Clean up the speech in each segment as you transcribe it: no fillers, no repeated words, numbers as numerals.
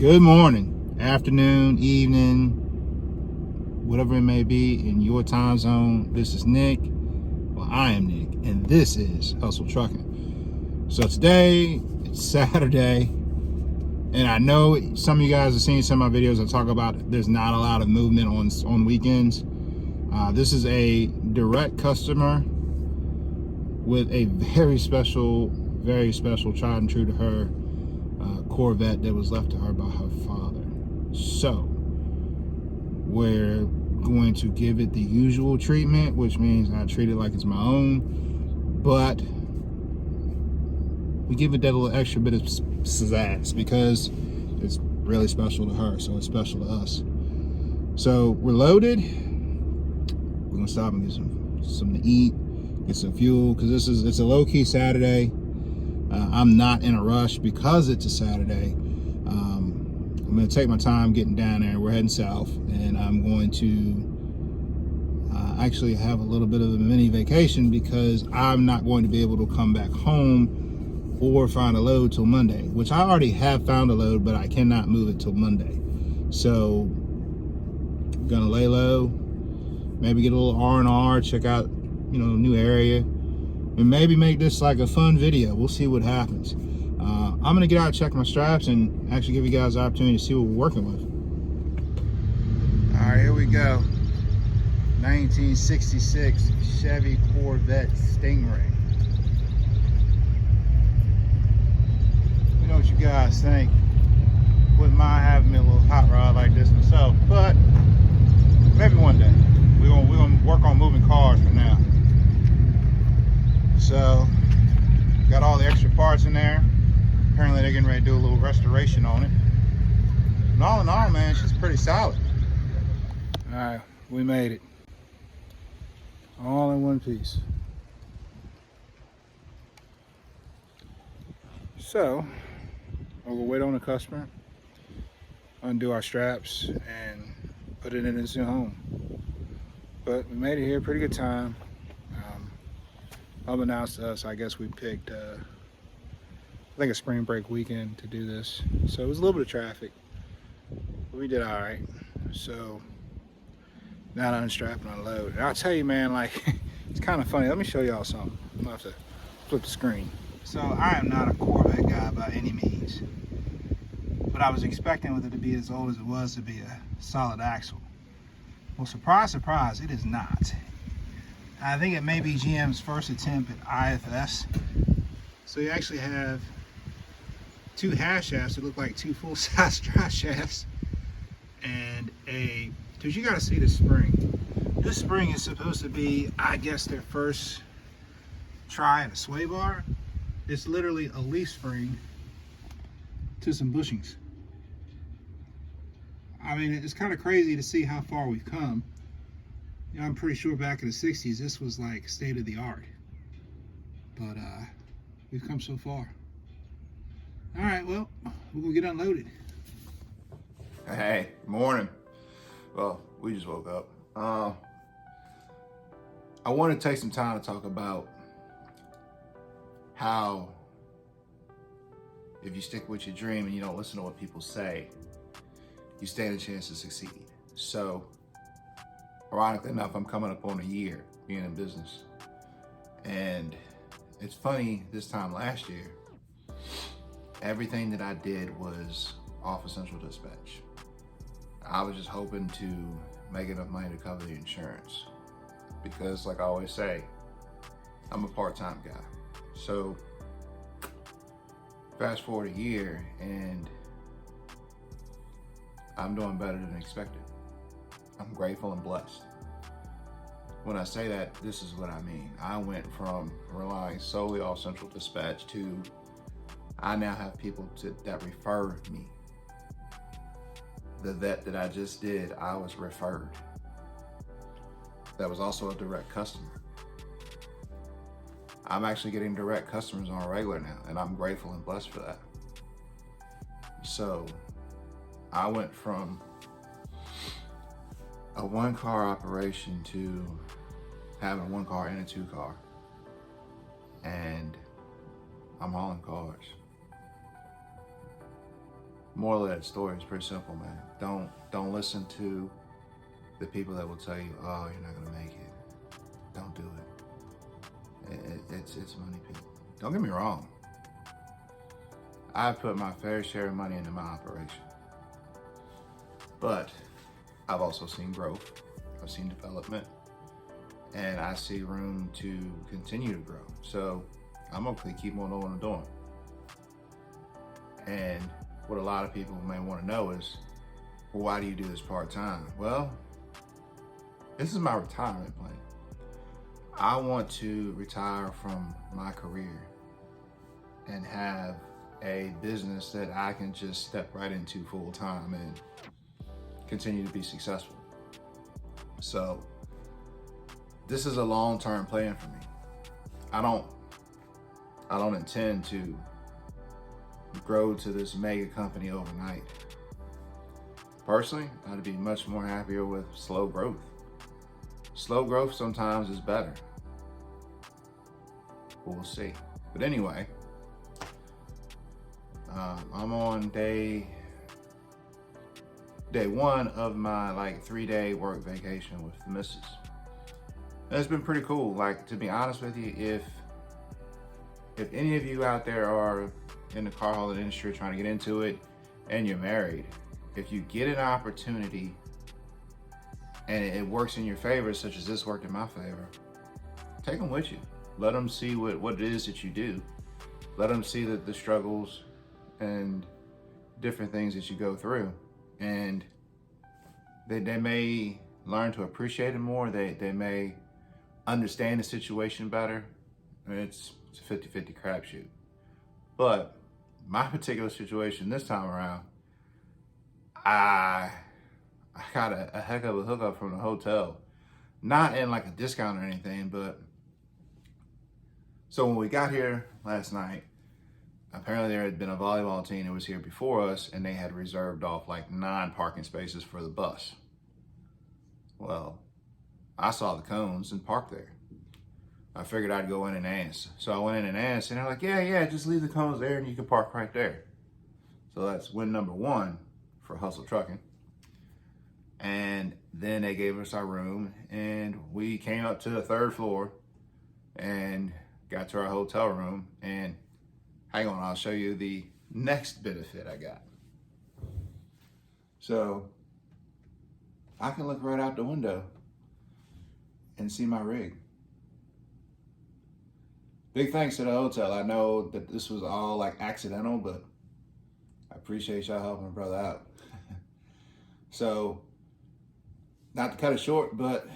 Good morning, afternoon, evening, whatever it may be in your time zone. This is Nick. Well, I am Nick, and this is Hustle Trucking. So today, it's Saturday, and I know some of you guys have seen some of my videos. I talk about there's not a lot of movement on weekends. This is a direct customer with a very special, tried and true to her Corvette that was left to her by her father. So we're going to give it the usual treatment, which means I treat it like it's my own, but we give it that little extra bit of pizzazz because it's really special to her, so it's special to us. So we're loaded. We're gonna stop and get something to eat, get some fuel, because it's a low-key Saturday. I'm not in a rush because it's a Saturday. I'm going to take my time getting down there. We're heading south, and I'm going to actually have a little bit of a mini vacation because I'm not going to be able to come back home or find a load till Monday, which I already have found a load, but I cannot move it till Monday. So I'm going to lay low, maybe get a little R&R, check out, new area, and maybe make this like a fun video. We'll see what happens. I'm gonna get out and check my straps and actually give you guys the opportunity to see what we're working with. All right, here we go. 1966 Chevy Corvette Stingray. Let me know what you guys think. Wouldn't mind having me a little hot rod like this myself, but maybe one day. We're gonna work on moving cars for now. So, got all the extra parts in there. Apparently they're getting ready to do a little restoration on it. And all in all, man, she's pretty solid. All right, we made it. All in one piece. So, we'll wait on the customer, undo our straps, and put it in its new home. But we made it here, pretty good time. Unbeknownst to us, I guess we picked, I think a spring break weekend to do this. So it was a little bit of traffic, but we did all right. So now to unstrap and unload. And I'll tell you, man, like, it's kind of funny. Let me show y'all something. I'm gonna have to flip the screen. So I am not a Corvette guy by any means, but I was expecting with it to be as old as it was to be a solid axle. Well, surprise, surprise, it is not. I think it may be GM's first attempt at IFS. So you actually have two half shafts that look like two full-size drive shafts, and because you got to see the spring. This spring is supposed to be, I guess, their first try at a sway bar. It's literally a leaf spring to some bushings. I mean, it's kind of crazy to see how far we've come. I'm pretty sure back in the 60s, this was like state of the art. But we've come so far. All right, well, we're gonna get unloaded. Hey, morning. Well, we just woke up. I want to take some time to talk about how if you stick with your dream and you don't listen to what people say, you stand a chance to succeed. So, ironically enough, I'm coming up on a year being in business. And it's funny, this time last year, everything that I did was off of Central Dispatch. I was just hoping to make enough money to cover the insurance. Because like I always say, I'm a part-time guy. So fast forward a year and I'm doing better than expected. I'm grateful and blessed. When I say that, this is what I mean. I went from relying solely off Central Dispatch to I now have people that refer me. The vet that I just did, I was referred. That was also a direct customer. I'm actually getting direct customers on a regular now, and I'm grateful and blessed for that. So I went from a one-car operation to having one car and a two-car, and I'm hauling cars. Moral of that story is pretty simple, man. Don't listen to the people that will tell you, oh, you're not gonna make it. Don't do it. It's money pit. Don't get me wrong. I've put my fair share of money into my operation. But I've also seen growth. I've seen development. And I see room to continue to grow. So I'm gonna keep on doing what I'm doing. And what a lot of people may want to know is, well, why do you do this part-time? Well, this is my retirement plan. I want to retire from my career and have a business that I can just step right into full-time and continue to be successful. So this is a long-term plan for me. I don't intend to grow to this mega company overnight. Personally, I'd be much more happier with slow growth. Slow growth sometimes is better. We'll see. But anyway, I'm on day one of my 3-day work vacation with the missus. And it's been pretty cool. To be honest with you, if any of you out there are in the car hauling industry trying to get into it and you're married, if you get an opportunity and it works in your favor, such as this worked in my favor, take them with you. Let them see what it is that you do. Let them see the struggles and different things that you go through. And they may learn to appreciate it more. They may understand the situation better. It's a 50-50 crapshoot. But my particular situation this time around, I got a heck of a hookup from the hotel. Not in a discount or anything, but so when we got here last night, apparently there had been a volleyball team that was here before us, and they had reserved off 9 parking spaces for the bus. Well, I saw the cones and parked there. I figured I'd go in and ask. So I went in and asked, and they're like, yeah, just leave the cones there and you can park right there. So that's win number 1 for Hustle Trucking. And then they gave us our room, and we came up to the 3rd floor and got to our hotel room. And hang on, I'll show you the next benefit I got. So I can look right out the window and see my rig. Big thanks to the hotel. I know that this was all accidental, but I appreciate y'all helping my brother out. So, not to cut it short, but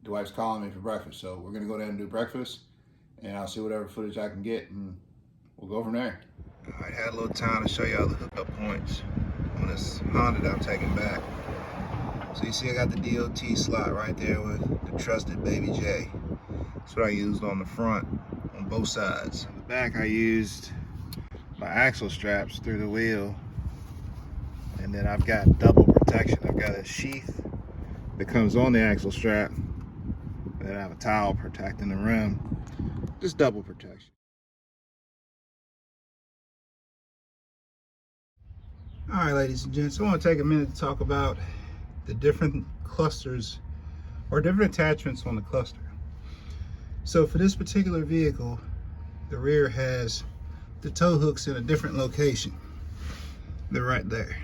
the wife's calling me for breakfast. So we're gonna go down and do breakfast, and I'll see whatever footage I can get, and we'll go from there. I had a little time to show y'all the hookup points on this Honda that I'm taking back. So you see I got the DOT slot right there with the trusted Baby J. That's what I used on the front, on both sides. On the back I used my axle straps through the wheel, and then I've got double protection. I've got a sheath that comes on the axle strap, and then I have a towel protecting the rim. Just double protection. All right, ladies and gents, I want to take a minute to talk about the different clusters or different attachments on the cluster. So for this particular vehicle, the rear has the tow hooks in a different location. They're right there.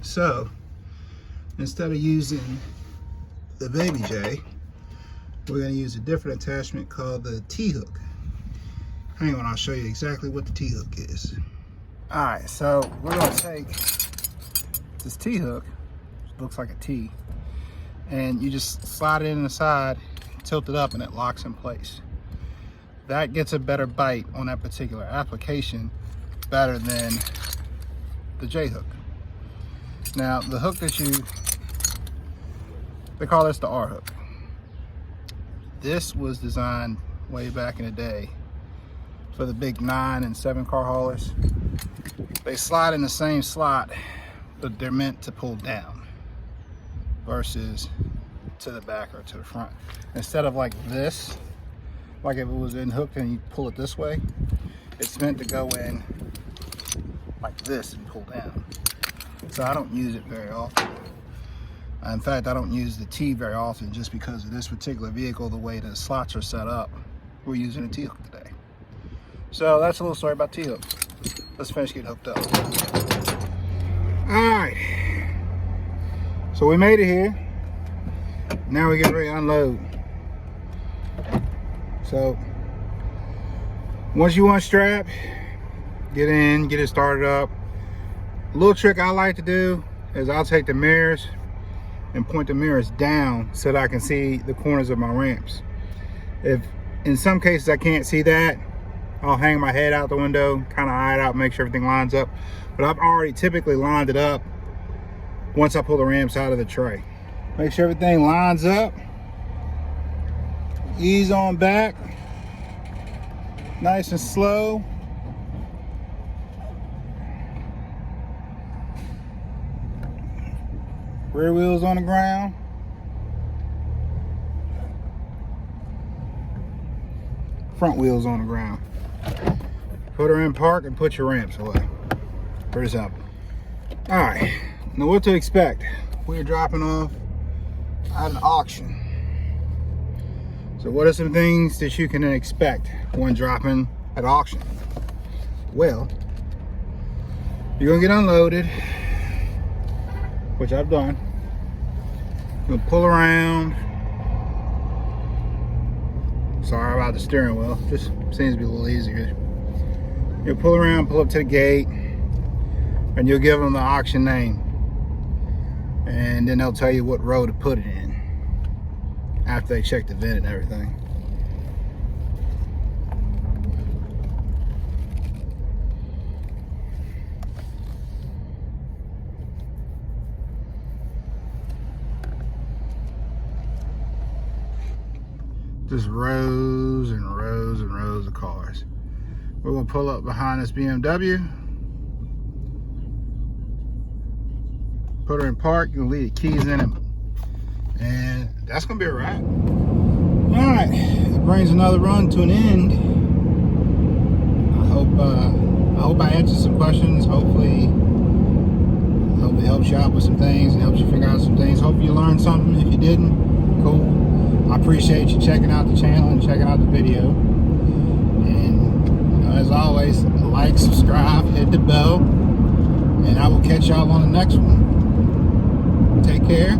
So instead of using the Baby J, we're going to use a different attachment called the T-hook. Hang on, I'll show you exactly what the T-hook is. All right, so we're going to take this T-hook, which looks like a T, and you just slide it in the side, tilt it up, and it locks in place. That gets a better bite on that particular application, better than the J-hook. Now, the hook that they call this the R-hook. This was designed way back in the day for the big 9 and 7 car haulers. They slide in the same slot, but they're meant to pull down versus to the back or to the front. Instead of like this, like if it was in hooked and you pull it this way, it's meant to go in like this and pull down. So I don't use it very often. In fact, I don't use the T very often just because of this particular vehicle, the way the slots are set up. We're using a T-hook today. So that's a little story about T-hooks. Let's finish getting hooked up. All right. So we made it here. Now we get ready to unload. So once you unstrap, get in, get it started up. A little trick I like to do is I'll take the mirrors and point the mirrors down so that I can see the corners of my ramps. If in some cases I can't see that, I'll hang my head out the window, kind of eye it out, make sure everything lines up. But I've already typically lined it up once I pull the ramps out of the tray. Make sure everything lines up. Ease on back. Nice and slow. Rear wheels on the ground. Front wheels on the ground. Put her in park and put your ramps away. Pretty simple. All right, now what to expect. We're dropping off at an auction. So what are some things that you can expect when dropping at auction? Well, you're gonna get unloaded, which I've done. You'll pull around. Sorry about the steering wheel, just seems to be a little easier. You'll pull around, pull up to the gate, and you'll give them the auction name. And then they'll tell you what row to put it in after they check the VIN and everything. Just rows and rows and rows of cars. We're gonna pull up behind this BMW. Put her in park, you can leave the keys in it. And that's gonna be a wrap. All right, it brings another run to an end. I hope I answered some questions. Hopefully it helps you out with some things and helps you figure out some things. Hopefully you learned something. If you didn't, cool. I appreciate you checking out the channel and checking out the video. And as always, like, subscribe, hit the bell, and I will catch y'all on the next one. Take care.